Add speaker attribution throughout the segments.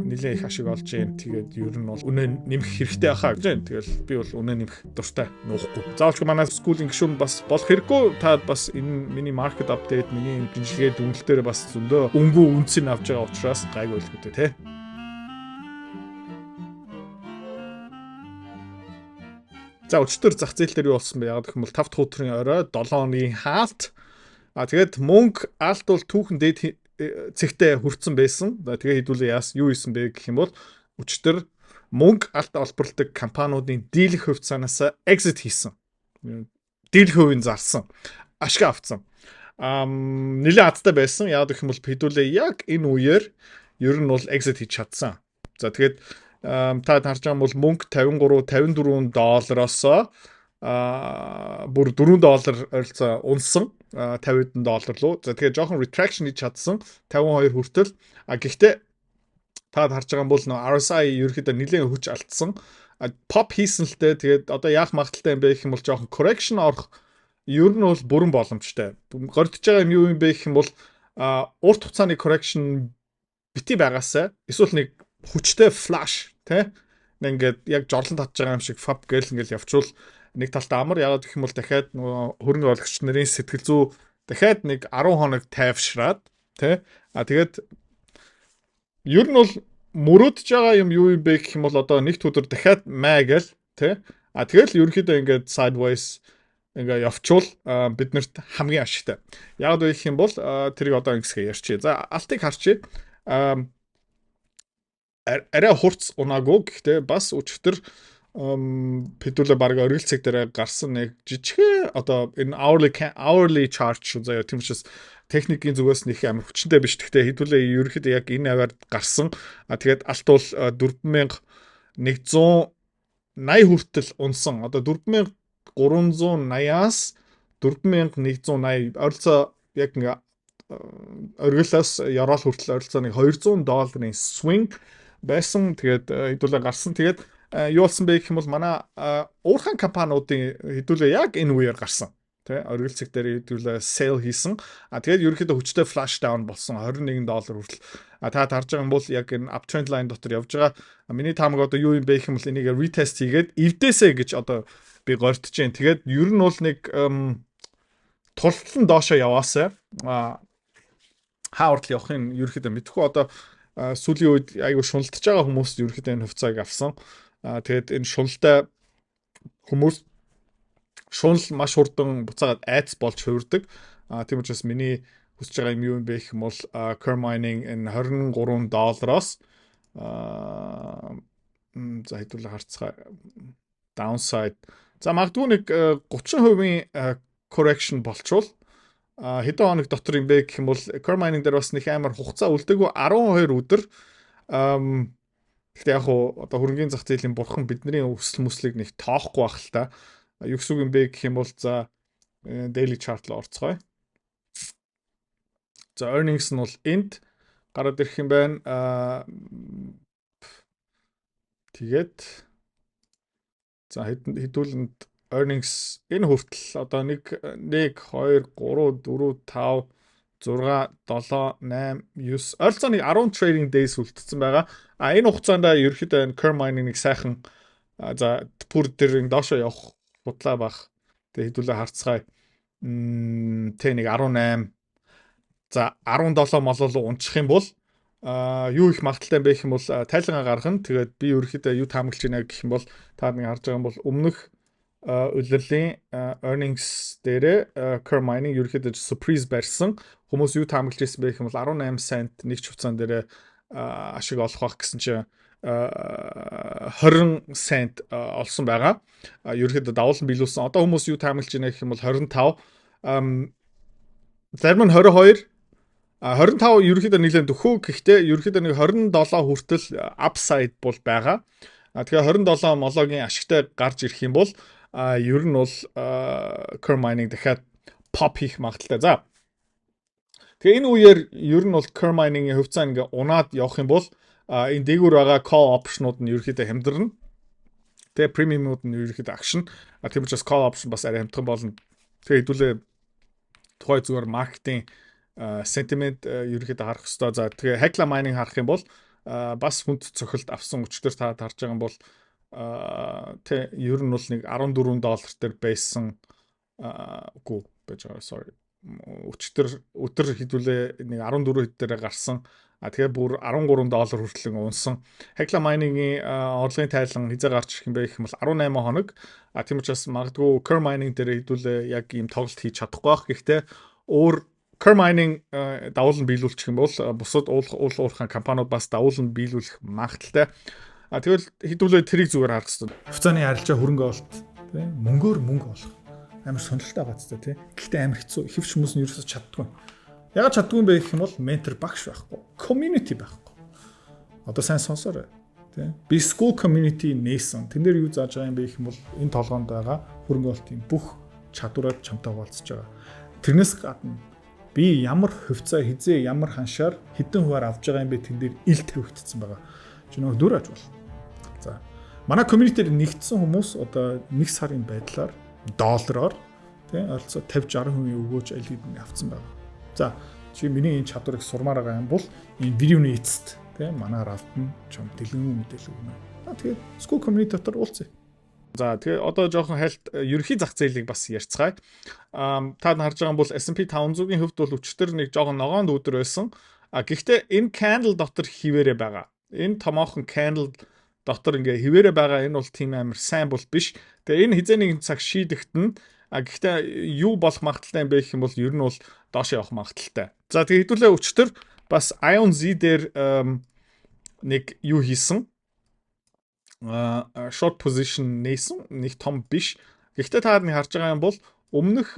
Speaker 1: нэлээд их ашиг олж जैन. Тэгээд ер нь бол үнэ нэмэх хэрэгтэй байхаа гэж байна. Тэгэл би бол үнэ нэмэх дуртай нуухгүй. Заавалч манай скулинг гишүүн бас болох хэрэггүй. Та бас энэ миний market update, миний шинжилгээ дүнэлтээр бас зөндөө өнгөө үнцийг авч байгаа учраас гайгүй л хөтэй те. За өчтөр зах зээл дээр юу болсон бэ? Яг гэх юм бол 5 дахь өдрийн орой 7 оны хаалт. Тэгээд мөнгө алт бол түүхэн дээд цэгтээ хүрсэн байсан. Тэгээ хэдүүлээ юу исэн бэ гэх юм бол өчтөр мөнгө алт олборлдог компаниудын дийлэх хувьцаанаас exit хийсэн. Дийлэх хувийг зарсан. Ашиг авцсан. Нэлээд азтай байсан. Яг гэх юм бол хэдүүлээ яг энэ үеэр ер нь бол exit хийж чадсан. За тэгээд та харж байгаа бол мөнгө 53 $54-оос бүр $4 ойролцоо унсан $50 руу. За тэгэхээр жоохон retraction хийж чадсан 52 хүртэл. Гэхдээ та харж байгаа бол RSI ерөөхдөө нэлээд хүч алдсан. Pop хийсэн л дээ. Тэгээд одоо яах магадaltaй юм бэ гэх юм бол жоохон correction орох ер нь бол бүрэн боломжтой. Гордож байгаа юм юу юм бэ гэх юм бол урт хугацааны correction бити байгаасаа эсвэл нэг хүчтэй flash тэ ингээд яг жорлон татж байгаа юм шиг fab гээл ингээл явчвал нэг талтай амар яагаад гэх юм бол дахиад хөрөнгө оруулагч нарын сэтгэл зүй дахиад нэг 10 хоног тайвшраад тий тэгээд ер нь бол мөрөдөж байгаа юм юу юм бэ гэх юм бол одоо нэгд өдөр дахиад маа гээл тий тэгэл ерөнхийдөө ингээд sideways ингээ явчвал биднэрт хамгийн ашигтай. Яг гэх юм бол тэрийг одоо ингэсгээ ярьчих. За алтыг харчих. Арай хурц унаагүй гэхдээ бас өчтөр хэдүүлээ баг оргилцэг дээр гарсан нэг жижиг одоо энэ hourly charge заяа тийм учраас техникийн зүгээс нэг амар хүчтэй биш. Гэхдээ хэдүүлээ ерөөхдөө яг энэ аваар гарсан. Тэгээд алт бол 4180 хүртэл унсан. Одоо 4380-аас 4180 ойролцоо яг ингээ оргилаас ярал хүртэл ойролцоо нэг $200 swing байсан. Тэгээд хэдүүлээ гарсан. Тэгээд юу болсон бэ гэх юм бол манай уурхайн компаниудын хэдүүлээ яг энэ үеэр гарсан. Тэ оргилцэг дээр хэдүүлээ sale хийсэн. Тэгээд ерөөхдөө хүчтэй flash down болсон $21 хүртэл. Та харж байгаа юм бол яг энэ uptrend line дотор явж байгаа. Миний таамаг одоо юу юм бэ гэх юм бол энийг retest хийгээд эвдээсэ гэж одоо би гортож जैन. Тэгээд ер нь бол нэг тултлан доошоо яваасаа хаа хүртэл явахын ерөөхдөө мэдхгүй. Одоо сүүлийн үед айгүй шуналдаж байгаа хүмүүс ерөөхдөө энэ хувьцааг авсан. Тэгээд энэ шуналтай хүмүүс шунал маш хурдан буцаагаад айц болж хувирдаг. Тийм учраас миний хүсэж байгаа юм юу юм бэ гэх юм бол Curve Mining энэ $23-оос за хэдүүлээ харцгаа downside. За магадгүй нэг 30% correction болчвол хэдэн хоног дотор юм бэ гэх юм бол Curve Mining дээр бас нэг амар хугацаа үлдээгүй 12 өдөр гэхдээ яг одоо хөрөнгөний зах зээлийн бурхан бидний өсөл мөслийг нэг тоохгүй байх л та. Юу гэсэн юм бэ гэх юм бол за daily chart руу орцгоё. За earnings нь бол энд гараад ирэх юм байна. Тэгээд за хэдүүлэнд earnings энэ хүртэл одоо 1 2 3 4 5 6 7 8 9 ойролцоог 10 trading days үлдсэн байгаа. Энэ хугацаанд ерөөхдөө Curve Mining нэг сайхан за бүр дээр доошоо явах хутлаа бах. Тэгээ хэдүүлээ харцгаая. Тэ нэг 18 за 17 молоо унчих юм бол юу их магадaltaй байх юм бол тайлгаа гаргах нь. Тэгээд би ерөөхдөө юу таамаглаж байна гэх юм бол та нэг харж байгаа юм бол өмнөх улирлын earnings дээр Curve Mining ерөөхдөө surprise барьсан. Хүмүүс юу таамаглаж байсан бэ гэх юм бол 18 cent нэг ч хугацаан дээр ашиг олох байх гэсэн чинь 20 cent олсон байгаа. Ерөөхдөө давуулан биелүүлсэн. Одоо хүмүүс юу таамаглаж байна гэх юм бол 25 зарим нь 22 25 ерөөхдөө нэлээд дөхөө. Гэхдээ ерөөхдөө нэг 27 хүртэл upside бол байгаа. Тэгэхээр 27 мологийн ашигтай гарч ирэх юм бол ер нь бол Curve Mining дахиад pop хийх магадaltaй. За. Тэгээ энэ үеэр ер нь бол Curve Mining-ийн хувьцаа ингээ унаад явах юм бол энэ дээгүүр байгаа call option-ууд нь ерөөхдөө хямдрна. Тэгээ premium-ууд нь ерөөхдөө action. Тийм учраас call option бас арай хямдхан болно. Тэгээ хэдүүлээ тухай зүгээр маркетинг sentiment ерөөхдөө харах хэрэгтэй. За тэгээ Hecla Mining харах юм бол бас хүнд цохилт авсан өчтөр та харж байгаа юм бол тэ ер нь бол нэг $14 дээр байсан үгүй байж байгаа sorry өтөр хэдүүлээ нэг 14 хэд дээр гарсан тэгээ бүр $13 хүртэл унсан Hecla mining-ийн орлогын тайлан хязгаар гарч ирэх юм бэ гэх юм бол 18 хоног тийм учраас магадгүй Ker mining дээр хэдүүлээ яг ийм тоглолт хийж чадахгүй байх гэхдээ өөр Ker mining давуулан биелүүлчих юм бол бусад уулуурхан компаниуд бас давуулан биелүүлэх магадaltaй тэгвэл хэдүүлээ тэрийг зүгээр харах хэрэгтэй. Хувьцааны арилжаа хөрөнгө олт тийм мөнгөөр мөнгө олох амар сонирхолтой байгаа ч тийм. Гэхдээ амар хэцүү хэвч хүмүүс нь ерөөсөж чаддгүй. Ягаад чаддгүй юм бэ гэх юм бол ментор багш байхгүй, community байхгүй. Одоо сайн сонсоорой тийм. Би school community нээсэн. Тэн дээр юу зааж байгаа юм бэ гэх юм бол энэ толгоонд байгаа хөрөнгө олтын бүх чадвараад чамтай хуваалцаж байгаа. Тэрнээс гадна би ямар хувьцаа хизээ ямар ханшаар хэдэн хуваар авж байгаа юм бэ тэн дээр ил тавигдсан байгаа. Чи нөгөө дүр аж бол. За. Манай community-д нэгдсэн хүмүүс одоо 1 сарын байдлаар $1 тийм ойролцоо 50-60% өгөөж аль хэдийн авцсан байна. За, чи миний энэ чадварыг сурмаар байгаа юм бол энэ видеоны эцэст тийм манаар автна чам дэлгэн мэдээлэл өгнө. Тэгээд school community дотор уулзъя. За, тэгээ одоо жоохон хальт ерөнхий зах зээлийг бас ярьцгаая. Та харж байгаа бол S&P 500-ийн хувьд бол өчтөр нэг жоохон ногоонд өдөр байсан. Гэхдээ энэ candle дотор хിവэрэ байгаа. Энэ томоохон candle дотор ингээ хിവэрэ байгаа энэ бол тийм амар сайн бол биш. Тэгээ энэ хизээ нэгэн цаг шийдэгт нь гэхдээ юу болох магадaltaй юм бэ гэх юм бол ер нь бол доош явах магадaltaй. За тэгээ хэдүүлээ өчтөр бас IONZ дээр нэг юу хийсэн. Short position нээсэн нэг том биш. Гэхдээ та нэг харж байгаа юм бол өмнөх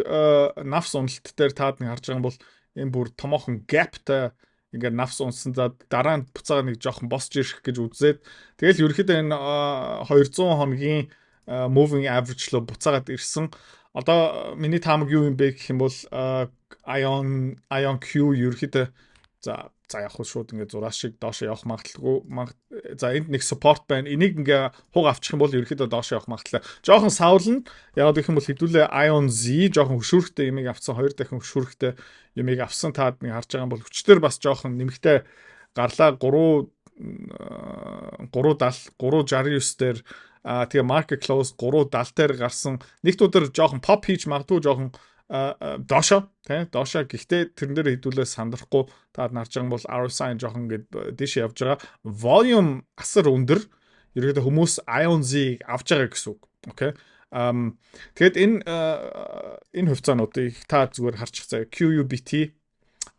Speaker 1: нафс уналт дээр та нэг харж байгаа юм бол энэ бүр томоохон gapтай ингээд нафс унсан за дараа нь буцаага нэг жоохон босч ирэх гэж үзээд тэгэл ерөөхдөө энэ 200 хоногийн moving average руу буцаагаад ирсэн. Одоо миний таамаг юу юм бэ гэх юм бол ION Q ерөөхдөө за яг шууд ингээд зураа шиг доош явах магадaltaй. За энд нэг support байна. Энийг ингээ хуг авчих юм бол ерөөхдөө доош явах магадaltaй. Жохон савлна. Яг гэх юм бол хэдүүлээ IONZ жохон хөшүүрхтэй ямиг авсан 2 дахин хөшүүрхтэй ямиг авсан таад нэг харж байгаа юм бол өчтөр бас жоохон нэмэгтэй гарлаа 369 дээр тэгээ market close 370 дээр гарсан. Нэгт өдөр жоохон pop хийж магадгүй жоохон доошо тий доошо гэхдээ тэрэн дээр хэдүүлээ сандрахгүй таад нарж байгаа бол RSI жоохон ингээд дэш явж байгаа volume асар өндөр ерөөдөө хүмүүс IONZ авж байгаа гэсэн үг окей тэгээд энэ хувьцаануудыг та зүгээр харчих заяа QUBT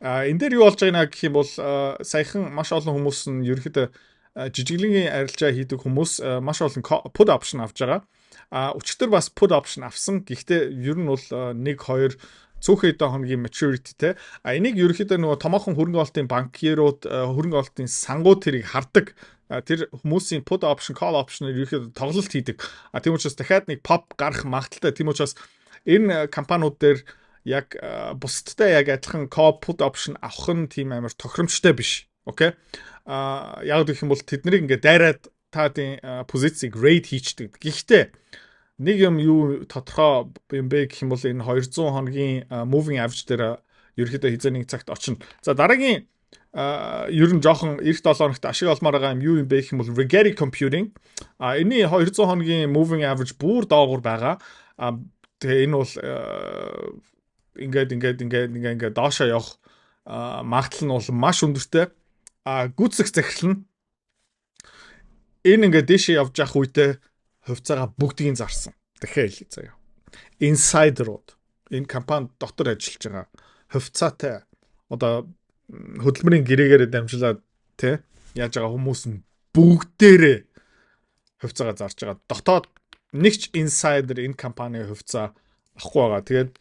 Speaker 1: энэ дээр юу болж байгааг гэх юм бол саяхан маш олон хүмүүс нь ерөөдөө жижиглэнгийн арилжаа хийдэг хүмүүс маш олон put option авж байгаа. Өчтөр бас put option авсан. Гэхдээ ер нь бол 1-2 цөөхөн хоногийн maturityтэй. Энийг ерөөхдөө нөгөө томоохон хөрөнгө олтын банкирууд хөрөнгө олтын сангууд тэрийг хардаг. Тэр хүмүүсийн put option, call option-ыг ерөөхдөө тоглолт хийдэг. Тийм учраас дахиад нэг pop гарах магадaltaй. Тийм учраас энэ компаниуд дээр яг бусдтай яг адилхан call put option авах нь тийм амар тохиромжтой биш. Окей. Яг гэх юм бол тэднийг ингээд дайраад таадын позицийг raid хийчдэг. Гэхдээ нэг юм юу тодорхой юм бэ гэх юм бол энэ 200 хоногийн moving average дээр ерөөхдөө хизээ нэг цагт очино. За дараагийн ер нь жоохон эх 7 хоногт ашиг олмоор байгаа юм юу юм бэ гэх юм бол Rigetti Computing. Энийн 200 хоногийн moving average бүр доогуур байгаа. Тэгээ энэ бол ингээд доошоо явах магадлал нь бол маш өндөртэй. Гүцэх захирал нь энэ ингээд дэшээ явж явах үедээ хувьцаагаа бүгдийг зарсан. Дахиад хэлье заяа. Инсайдерууд энэ компани дотор ажиллаж байгаа хувьцаатай одоо хөдөлмөрийн гэрээгээр дамжуулаад тий яаж байгаа хүмүүс нь бүгдээрээ хувьцаагаа зарж байгаа. Дотоод нэг ч инсайдер энэ компанийн хувьцаа авахгүй байгаа. Тэгээд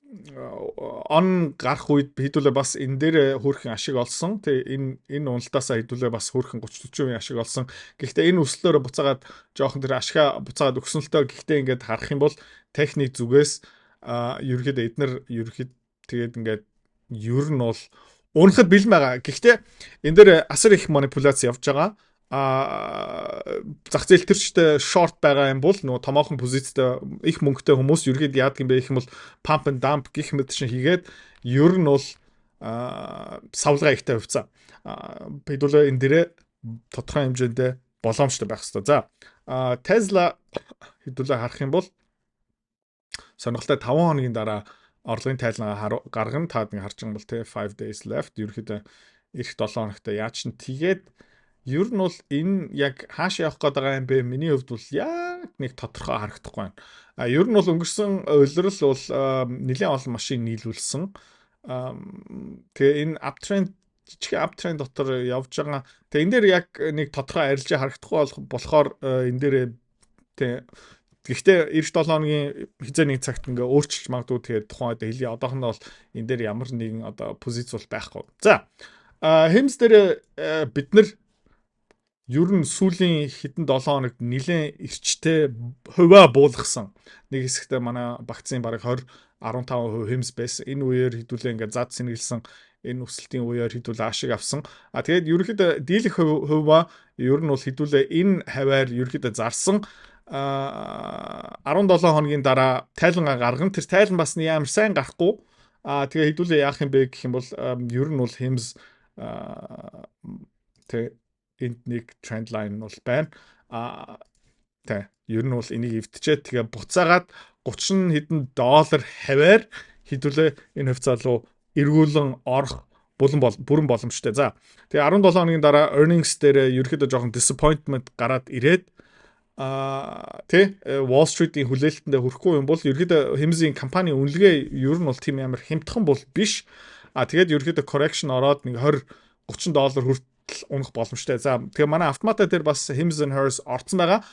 Speaker 1: он гарах үед хэдүүлээ бас энэ дээр хөөрхөн ашиг олсон. Тэгээ энэ уналтаасаа хэдүүлээ бас хөөрхөн 30-40% ашиг олсон. Гэхдээ энэ өслөөр буцаагаад жоохон тэр ашигаа буцаагаад өгсөн л тоо. Гэхдээ ингээд харах юм бол техник зүгээс ерөөхдөө эднэр тэгээд ингээд ер нь бол уунахад бэлэн байгаа. Гэхдээ энэ дээр асар их манипуляц явж байгаа. Зах зээл төрчтэй short байгаа юм бол нөгөө томоохон позицтэй их мөнгөтэй хүмүүс ерөөд яадаг юм бэ гэх юм бол pump and dump гэх мэт шиг хийгээд ер нь бол савлгаа ихтэй хувьцаа. Хэдүүлээ энэ дээрээ тодорхой хэмжээндээ боломжтой байх хэрэгтэй. За Tesla хэдүүлээ харах юм бол сонирхолтой 5 хоногийн дараа орлогын тайлангаа гаргана. Таад ингэ харж байгаа бол те 5 days left. Ерөнхийдөө эх 7 хоногтой яа чин тэгээд ер нь бол энэ яг хааш явах гээд байгаа юм бэ? Миний хувьд бол яг нэг тодорхой харагдахгүй байна. Ер нь бол өнгөрсөн улирал бол нэлээд олон машин нийлүүлсэн. Тэгээ энэ uptrend жижиг uptrend дотор явж байгаа. Тэгээ энэ дээр яг нэг тодорхой арилжаа харагдахгүй болохоор энэ дээр тэгээ гэхдээ 97 хоногийн хизээ нэг цагт ингээ өөрчилж магадгүй тэгээд тухайн үед хэлье. Одоохондоо бол энэ дээр ямар нэгэн одоо позиц бол байхгүй. За хэмс дээр бид нар ер нь сүүлийн хэдэн 7 хоногт нэлээд эрчтэй хувиа буулгасан. Нэг хэсэгтээ манай багцын бараг 15% хэмс байсан. Энэ үеэр хэдүүлээ ингээ зад сэнгэлсэн энэ өсөлтийн үеэр хэдүүлээ ашиг авсан. Тэгээд ерөнхийдөө дийлэх хувиа ер нь бол хэдүүлээ энэ хаваар ерөнхийдөө зарсан. 17 хоногийн дараа тайлангаа гаргана. Тэр тайлан бас ямар сайн гарахгүй. Тэгээ хэдүүлээ яах юм бэ гэх юм бол ер нь бол хэмс тэг энд нэг тренд лайн бол байна. Тэг ер нь бол энийг эвтчээ тэгээ буцаагаад 30 хэдэн доллар хаваар хэдүүлээ энэ хувьцаа руу эргүүлэн орох бүрэн боломжтой. За тэгээ 17 хоногийн дараа earnings дээр ерөөхдөө жоохон disappointment гараад ирээд Wall Street-ийн хүлээлтэндээ хүрэхгүй юм бол ерөөхдөө хэмзийн компани үнэлгээ ер нь бол тийм амар хямдхан бол биш. Тэгээд ерөөхдөө correction ороод нэг 20-30 доллар хүртэл унах боломжтой. За тэгээ манай автомата дээр бас Hims and Hers орцсон байгаа.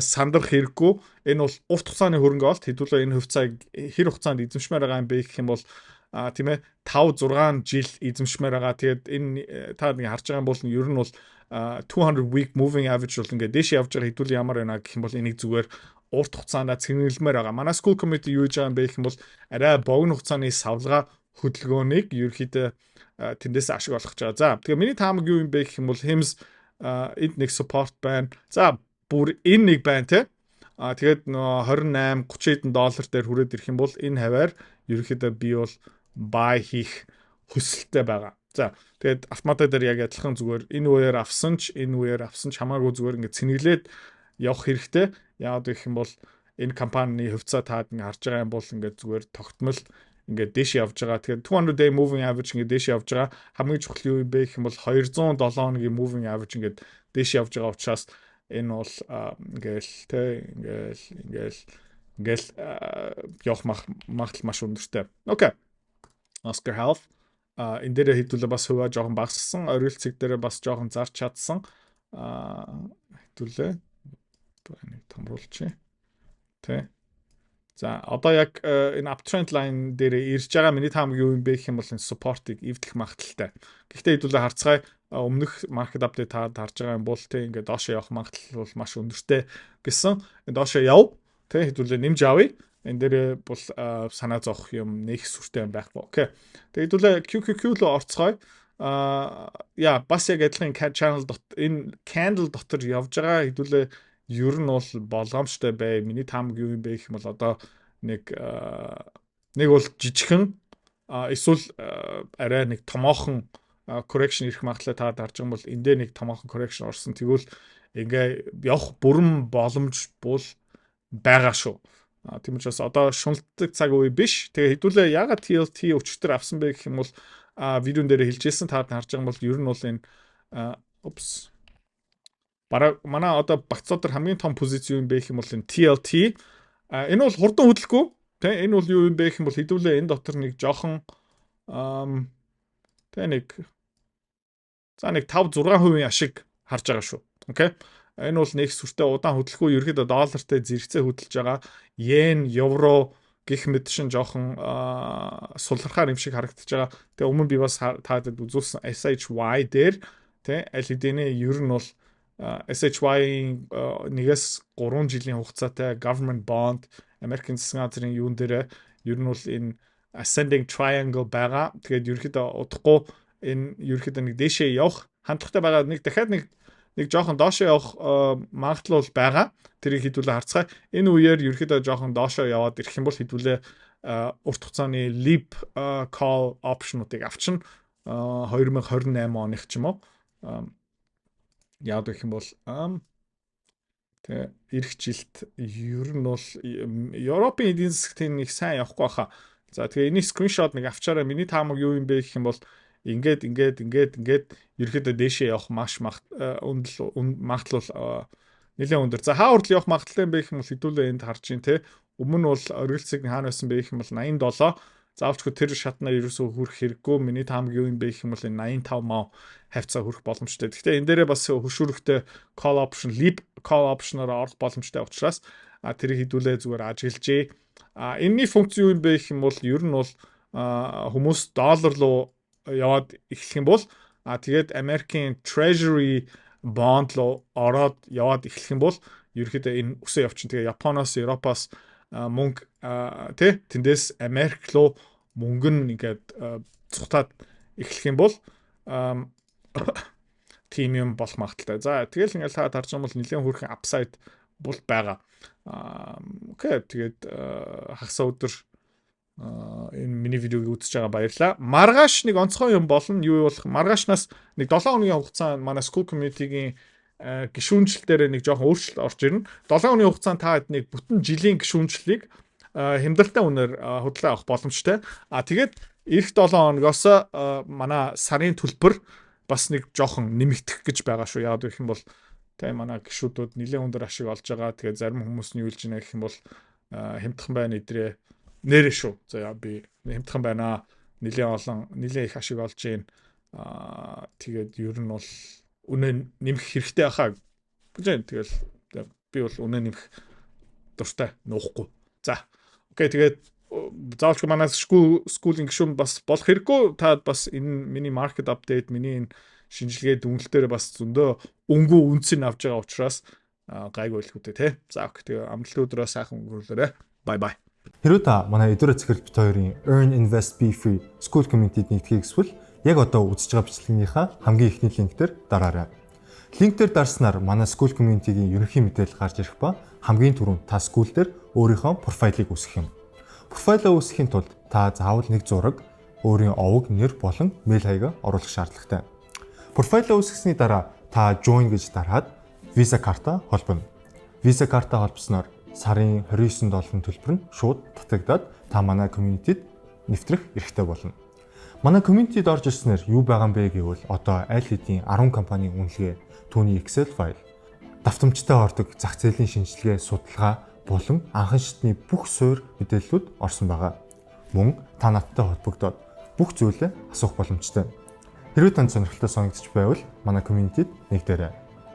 Speaker 1: Сандрах хэрэггүй. Энэ бол урт хугацааны хөрөнгө олт. Хэдүүлээ энэ хувьцааг хэр хугацаанд эзэмшмээр байгаа юм бэ гэх юм бол тийм ээ 5-6 жил эзэмшмээр байгаа. Тэгээд энэ та нэг харж байгаа юм бол ер нь бол 200 week moving average бол ингээд дэш явж байгаа хэдүүл ямар байна гэх юм бол энийг зүгээр урт хугацаанд цэнгэлмээр байгаа. Манай school committee юу гэж байгаа юм бэ гэх юм бол арай богино хугацааны савлгаа хөдөлгөөнийг ерөөхдөө тэндээс ашиг олох гэж байгаа. За тэгээ миний таамаг юу юм бэ гэх юм бол Hims энд нэг support байна. За бүр энэ нэг байна те. Тэгээд 28 30 хэдэн доллар дээр хүрээд ирэх юм бол энэ хаваар ерөөхдөө би бол buy хийх хүсэлтэй байгаа. За тэгээд автомата дээр яг адилхан зүгээр энэ үеэр авсан ч хамаагүй зүгээр ингээд цэнэглээд явах хэрэгтэй. Яагаад гэх юм бол энэ компанийн хувьцаа таад ингээд харж байгаа юм бол ингээд зүгээр тогтмол ингээд дэш явж байгаа. Тэгэхээр 200 day moving average ингээд дэш явж байгаа. Хамгийн чухал юу юм бэ гэх юм бол 207 хоногийн moving average ингээд дэш явж байгаа учраас энэ бол ингээл явах магадлал маш өндөртэй. Окей. Oscar Health энэ дээр хэдүүлээ бас хуваа жоохон багассан. Оргил цэг дээр бас жоохон зарч чадсан. Хэдүүлээ нэг томруулчих. Тэ. За одоо яг энэ uptrend line дээр ирж байгаа миний таамаг юу юм бэ гэх юм бол энэ support-ыг эвдэх магадлалтай. Гэхдээ хэдүүлээ харцгаая өмнөх market update та харж байгаа юм бол тэ ингээд доошоо явах магадлал бол маш өндөртэй гэсэн. Доошоо яв. Тэ хэдүүлээ нэмж авъя. Энэ дээр бол санаа зовох юм нэг сүртэй юм байхгүй. Окей. Тэгээд хэдүүлээ QQQ руу орцгоё. Бас яг адилхан channel энэ candle дотор явж байгаа хэдүүлээ ер нь бол болгоомжтой бай. Миний таамаг юу юм бэ гэх юм бол одоо нэг бол жижигхэн эсвэл арай нэг томоохон correction ирэх магадлалтай та харж байгаа юм бол энэ дээр нэг томоохон correction орсон. Тэгвэл ингээ явах бүрэн боломж бол байгаа шүү. Тийм учраас одоо шуналтдаг цаг үе биш. Тэгээ хэдүүлээ ягаад TLT өчтөр авсан бэ гэх юм бол видеон дээр хэлжсэн та харж байгаа юм бол ер нь бол энэ бараг манай одоо багцуудаар хамгийн том позиц юу юм бэ гэх юм бол энэ TLT энэ бол хурдан хөдөлгөө тийм энэ бол юу юм бэ гэх юм бол хэдүүлээ энэ дотор нэг жоохон тийм нэг 5-6% ашиг харж байгаа шүү. Окей. Энэ бол нэг сүртэй удаан хөдөлгөө ерөөдөө доллартай зэрэгцээ хөдөлж байгаа. Йен, евро гэх мэт шин жоохон сулрахаар юм шиг харагдаж байгаа. Тэгээ өмнө би бас таадаг үзүүлсэн SHY дээр тий аль хэдийнэ ер нь бол SHY-ийн 1-3 жилийн хугацаатай government bond Америкийн засгийн газрын юун дээр ер нь бол энэ ascending triangle байгаа. Тэгээд ерөөдөө удахгүй энэ ерөөдөө нэг дэшээ явах хандлагатай байгаа. Нэг дахиад нэг жоохон доошоо явах магадлал байгаа. Тэрийг хэдүүлээ харцгаая. Энэ үеэр ерөөдөө жоохон доошоо яваад ирэх юм бол хэдүүлээ урт хугацааны leap call option-уудыг авчна. 2028 оных ч юм уу. Яад гэх юм бол тэгээ эх жилд ер нь бол Европын эдийн засгийн нэг сайн явахгүй байхаа. За тэгээ энийг скриншот нэг авчаарай. Миний таамаг юу юм бэ гэх юм бол ингээд ерөөдөө дээшээ явах маш магадлал нэлээд өндөр. За хаа хүртэл явах магадлал юм бэ гэх юм бол хэдүүлээ энд харж байна те. Өмнө нь бол оргилцэг хаана байсан бэ гэх юм бол 87. Заавчгүй тэр шатнаар ерөөсөө хүрэх хэрэггүй. Миний таамаг юу юм бэ гэх юм бол 85 мав хавцаа хүрэх боломжтой. Гэхдээ энэ дээрээ бас хөшүүрэгтэй call option, leap call option-оор орох боломжтой учраас тэрийг хэдүүлээ зүгээр ажиглажээ. Энэний функц юу юм бэ гэх юм бол ер нь бол хүмүүс доллар руу яваад эхлэх юм бол тэгээд Америкийн Treasury bond руу ороод яваад эхлэх юм бол ерөөхдөө энэ өсөө явчин. Тэгээ Японоос, Европоос мөнгө тэндээс Америк руу мөнгө нь ингээд цухтаад эхлэх юм бол тийм юм болох магадaltaй. За тэгэл ингээд та харж байгаа бол нэлээд хүрхэн апсайд бол байгаа. Окей тэгээд хагас өдөр энэ миний видеог үзэж байгаа баярлалаа. Маргааш нэг онцгой юм болно. Юу болох? Маргаашнаас нэг 7 хоногийн хугацаанд манай school community-гийн гишүүнжил дээр нэг жоохон өөрчлөлт орж ирнэ. 7 хоногийн хугацаанд та нэг бүтэн жилийн гишүүнжлийг хямдалтай үнээр худлаа авах боломжтой. Тэгээд эх 7 хоногоос манай сарын төлбөр бас нэг жоохон нэмэгдэх гэж байгаа шүү. Яагаад гэх юм бол манай гишүүдүүд нэлээд өндөр ашиг олж байгаа. Тэгээд зарим хүмүүс нь юу хэлж байна гэх юм бол хямдхан байна идрээ нэрэ шүү. За би хямдхан байна. Нэлээд их ашиг олж гин. Тэгээд ер нь бол үнэ нэмэх хэрэгтэй байхаа гэж байна. Тэгэл би бол үнэ нэмэх дуртай нуухгүй. За. Окей тэгээд заавч манай скуулын гишүүн бас болох хэрэггүй. Та бас энэ миний market update, миний энэ шинжилгээ дүнэлтээр бас зөндөө өнгөө үнцийг авч байгаа учраас гайгүй хэлэхүүтэй тий. За окей тэгээд амралтын өдрөө сайхан өнгөрүүлээрэй. Bye bye.
Speaker 2: Хэрвээ та манай эдгээр цэцгэлт бит хоёрын Earn Invest Be Free School Community-д нэгдэхийг хүсвэл яг одоо үзэж байгаа бичлэгийнхаа хамгийн ихний линк дээр дараарай. Линк дээр дарснаар манай School Community-гийн ерөнхий мэдээлэл гарч ирэх ба хамгийн түрүүнд та school дээр өөрийнхөө профайлыг үүсгэх юм. Профайлаа үүсгэхийн тулд та заавал нэг зураг, өөрийн овог, нэр болон мэйл хаягаа оруулах шаардлагатай. Профайлаа үүсгэсний дараа та join гэж дараад Visa карта холбоно. Visa карта холбосноор сарын $29 төлбөр нь шууд татагдаад та манай community-д нэвтрэх эрхтэй болно. Манай community-д орж ирснээр юу байгаа юм бэ гэвэл одоо аль хэдийн 10 компанийн үнэлгээ, түүний Excel файл, давтамжтай ордог зах зээлийн шинжилгээ, судалгаа болон анхан шатны бүх суурь мэдээллүүд орсон байгаа. Мөн та надтай холбогдоод бүх зүйлээ асуух боломжтой. Хэрвээ танд сонирхолтой санагдчих байвал манай community-д нэгдээрэй.